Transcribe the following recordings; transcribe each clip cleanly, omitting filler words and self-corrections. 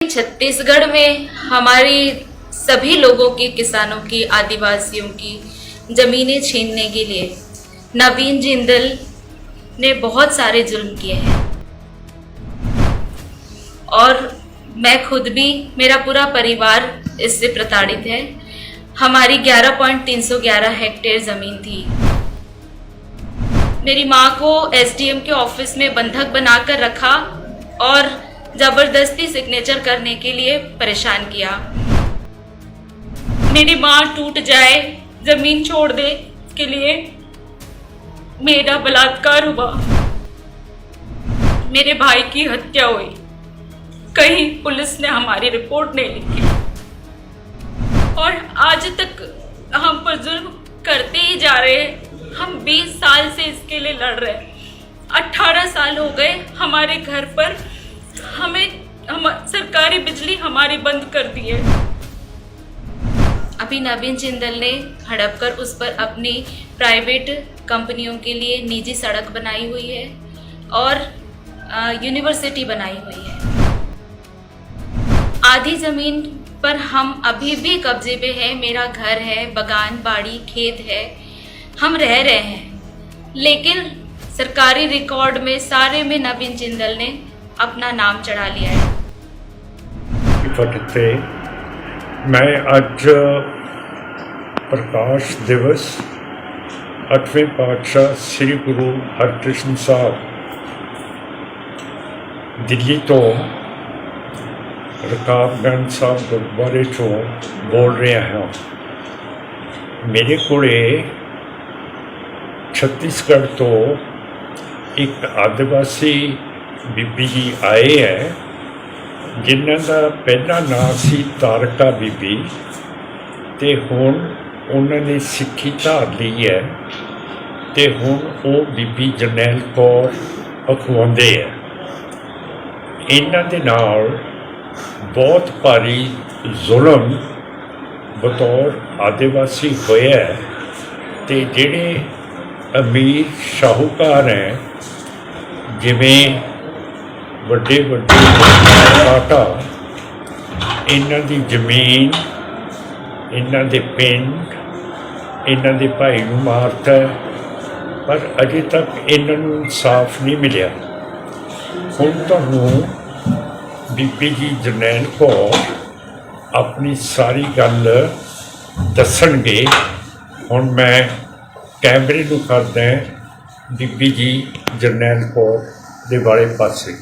छत्तीसगढ़ में हमारी सभी लोगों की, किसानों की, आदिवासियों की जमीनें छीनने के लिए नवीन जिंदल ने बहुत सारे जुल्म किए हैं और मैं खुद भी, मेरा पूरा परिवार इससे प्रताड़ित है। हमारी 11.311 हेक्टेयर जमीन थी। मेरी माँ को एसडीएम के ऑफिस में बंधक बनाकर रखा और जबरदस्ती सिग्नेचर करने के लिए परेशान किया। मेरी माँ टूट जाए, जमीन छोड़ दे के लिए मेरा बलात्कार हुआ। मेरे भाई की हत्या हुई। कहीं पुलिस ने हमारी रिपोर्ट नहीं लिखी और आज तक हम पर जुल्म करते ही जा रहे हैं। हम 20 साल से इसके लिए लड़ रहे हैं। 18 साल हो गए हमारे घर पर, हम सरकारी बिजली हमारी बंद कर दी है। अभी नवीन जिंदल ने हड़प कर उस पर अपनी प्राइवेट कंपनियों के लिए निजी सड़क बनाई हुई है और यूनिवर्सिटी बनाई हुई है। आधी जमीन पर हम अभी भी कब्जे पे हैं। मेरा घर है, बगान बाड़ी खेत है, हम रह रहे हैं, लेकिन सरकारी रिकॉर्ड में सारे में नवीन जिंदल ने अपना नाम चढ़ा लिया है। मैं आज प्रकाश दिवस 8वें पातशाह श्री गुरु हरकृष्ण साहब दिल्ली तो रकाबगंज साहब गुरुद्वारे चों बोल रहा हाँ। मेरे कोले छत्तीसगढ़ तो एक आदिवासी बीबी जी आए है जिन्हां दा पहला नाम सी तारका बीबी ते हुण उन्होंने सिक्खी धार ली है ते हुण वो बीबी जरनैल कौर अखवांदे है। इन्हां दे नाल बहुत भारी जुल्म बतौर आदिवासी होया है ते जिहड़े अमीर शाहूकार हैं जिवें वड्डे वड्डे टाटा, इन्हां दी जमीन, इन्हां दे पिंड, इन्हां दे भाई नूं मारता है, पर अजे तक इन्हां नूं इंसाफ नहीं मिलिया। हुण तुहानूं बीबी जी जरनैल कौर अपनी सारी गल दसणगे। हुण मैं कैमरे नूं करदा बीबी जी जरनैल कौर दे वाले पासे।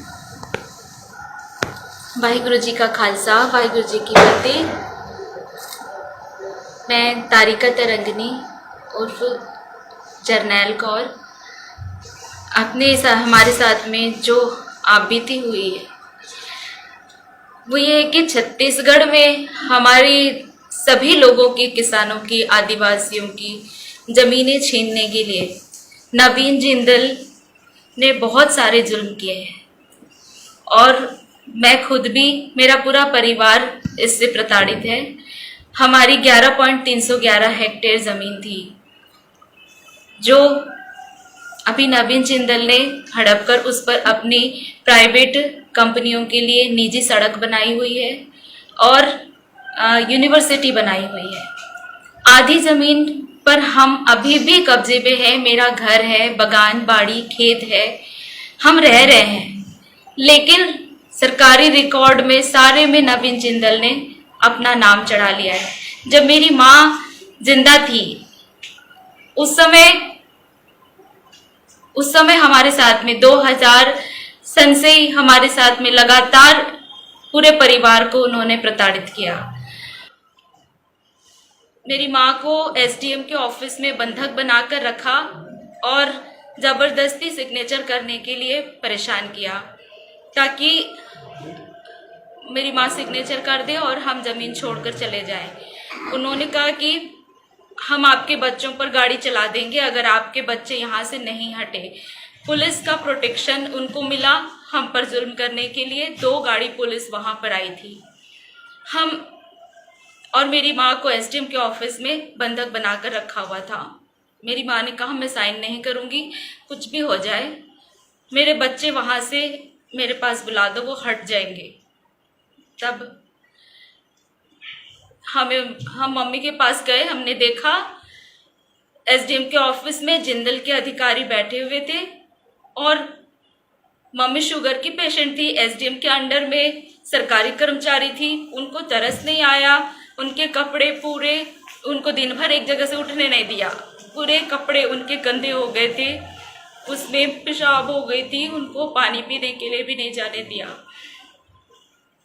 वाहिगुरु जी का खालसा, वाहिगुरु जी की फतेह। मैं तारिका तरंगनी उर्फ जरनैल कौर, हमारे साथ में जो आपबीती हुई है वो ये है कि छत्तीसगढ़ में हमारी सभी लोगों की, किसानों की, आदिवासियों की जमीनें छीनने के लिए नवीन जिंदल ने बहुत सारे जुल्म किए हैं और मैं खुद भी, मेरा पूरा परिवार इससे प्रताड़ित है। हमारी 11.311 हेक्टेयर जमीन थी जो अभी नवीन जिंदल ने हड़प कर उस पर अपनी प्राइवेट कंपनियों के लिए निजी सड़क बनाई हुई है और यूनिवर्सिटी बनाई हुई है। आधी जमीन पर हम अभी भी कब्जे पे हैं। मेरा घर है, बगान बाड़ी खेत है, हम रह रहे हैं, लेकिन सरकारी रिकॉर्ड में सारे में नवीन जिंदल ने अपना नाम चढ़ा लिया है। जब मेरी माँ जिंदा थी उस समय हमारे साथ में 2000 सन से ही हमारे साथ में लगातार पूरे परिवार को उन्होंने प्रताड़ित किया। मेरी माँ को एसडीएम के ऑफिस में बंधक बनाकर रखा और जबरदस्ती सिग्नेचर करने के लिए परेशान किया ताकि मेरी माँ सिग्नेचर कर दे और हम जमीन छोड़कर चले जाएं। उन्होंने कहा कि हम आपके बच्चों पर गाड़ी चला देंगे अगर आपके बच्चे यहाँ से नहीं हटे। पुलिस का प्रोटेक्शन उनको मिला हम पर जुल्म करने के लिए। 2 गाड़ी पुलिस वहां पर आई थी। हम और मेरी माँ को एसडीएम के ऑफिस में बंधक बनाकर रखा हुआ था। मेरी माँ ने कहा मैं साइन नहीं करूँगी, कुछ भी हो जाए, मेरे बच्चे वहाँ से मेरे पास बुला दो, वो हट जाएंगे। तब हम मम्मी के पास गए। हमने देखा एसडीएम के ऑफिस में जिंदल के अधिकारी बैठे हुए थे और मम्मी शुगर की पेशेंट थी। एसडीएम के अंडर में सरकारी कर्मचारी थी, उनको तरस नहीं आया। उनके कपड़े पूरे, उनको दिन भर एक जगह से उठने नहीं दिया, पूरे कपड़े उनके गंदे हो गए थे, उसमें पेशाब हो गई थी, उनको पानी पीने के लिए भी नहीं जाने दिया।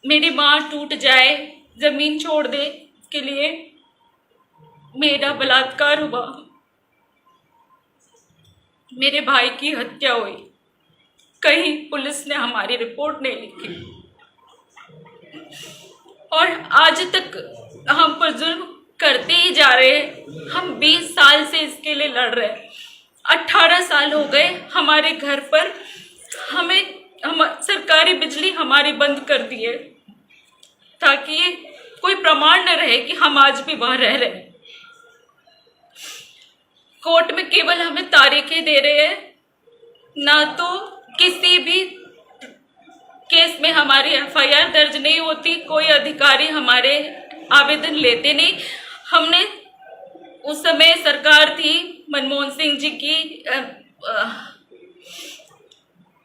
मेरी माँ टूट जाए, जमीन छोड़ दे, इसके लिए मेरा बलात्कार हुआ, मेरे भाई की हत्या हुई। कहीं पुलिस ने हमारी रिपोर्ट नहीं लिखी और आज तक हम पर जुल्म करते ही जा रहे हैं। हम 20 साल से इसके लिए लड़ रहे हैं। 18 साल हो गए हमारे घर पर, हम सरकारी बिजली हमारी बंद कर दी है ताकि कोई प्रमाण न रहे कि हम आज भी वहां रह रहे हैं। कोर्ट में केवल हमें तारीखें दे रहे हैं, ना तो किसी भी केस में हमारी एफआईआर दर्ज नहीं होती, कोई अधिकारी हमारे आवेदन लेते नहीं। हमने उस समय सरकार थी मनमोहन सिंह जी की,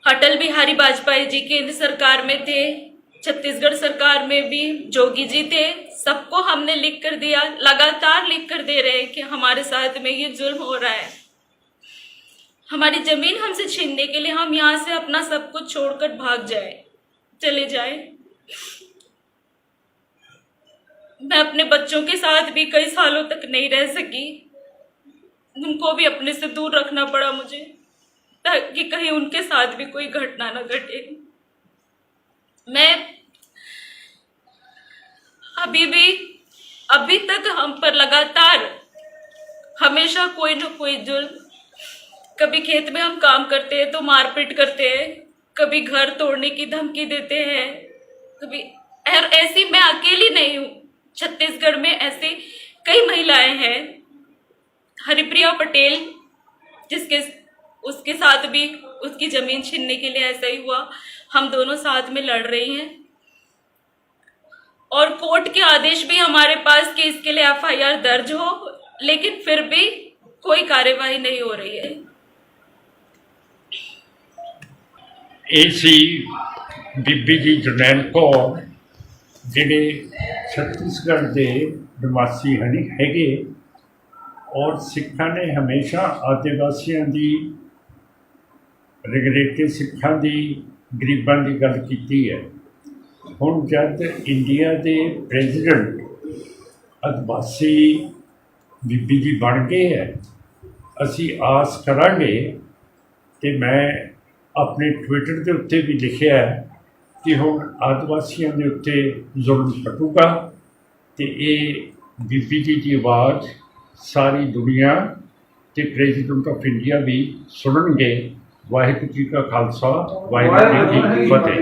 अटल बिहारी वाजपेयी जी केंद्र सरकार में थे, छत्तीसगढ़ सरकार में भी जोगी जी थे, सबको हमने लिख कर दिया, लगातार लिख कर दे रहे हैं कि हमारे साथ में ये जुल्म हो रहा है। हमारी जमीन हमसे छीनने के लिए हम यहाँ से अपना सब कुछ छोड़कर भाग जाए, चले जाए। मैं अपने बच्चों के साथ भी कई सालों तक नहीं रह सकी, उनको भी अपने से दूर रखना पड़ा मुझे ताकि कहीं उनके साथ भी कोई घटना न घटे। मैं अभी तक हम पर लगातार हमेशा कोई न कोई जुल्म, कभी खेत में हम काम करते हैं तो मारपीट करते हैं, कभी घर तोड़ने की धमकी देते हैं, कभी ऐसी मैं अकेली नहीं हूँ, छत्तीसगढ़ में ऐसे कई महिलाएं हैं। हरिप्रिया पटेल उसके साथ भी उसकी जमीन छीनने के लिए ऐसा ही हुआ। हम दोनों साथ में लड़ रही हैं और कोर्ट के आदेश भी हमारे पास कि इसके लिए एफआईआर दर्ज हो, लेकिन फिर भी कोई कार्यवाही नहीं हो रही है। एसी बीबी जी जरनैल कौर ਜਿਹੜੇ छत्तीसगढ़ ਦੇ ਨਿਵਾਸੀ ਹੈਗੇ ਔਰ ਸਿੱਖਾਂ ਨੇ ਹਮੇਸ਼ਾ ਆਦਿਵਾਸੀਆਂ ਦੀ ਰਿਗਰੇਟੇ ਸਿੱਖਾਂ ਦੀ ਗਰੀਬਾਂ ਦੀ ਗੱਲ ਕੀਤੀ ਹੈ। ਹੁਣ ਜਦ ਇੰਡੀਆ ਦੇ ਪ੍ਰੈਜ਼ੀਡੈਂਟ ਆਦਿਵਾਸੀ ਬੀਬੀ ਜੀ ਬਣ ਗਏ ਹੈ, ਅਸੀਂ ਆਸ ਕਰਾਂਗੇ ਤੇ ਮੈਂ ਆਪਣੇ ਟਵਿੱਟਰ ਦੇ ਉੱਤੇ ਵੀ ਲਿਖਿਆ ਹੈ कि हुण आदिवासियों के उत्ते जुल्म हटूगा तो ये बीबी जी की आवाज़ सारी दुनिया ते प्रेजिडेंट ऑफ इंडिया भी सुनणगे। वाहिगुरू जी का खालसा, वाहिगुरू जी की फतेह।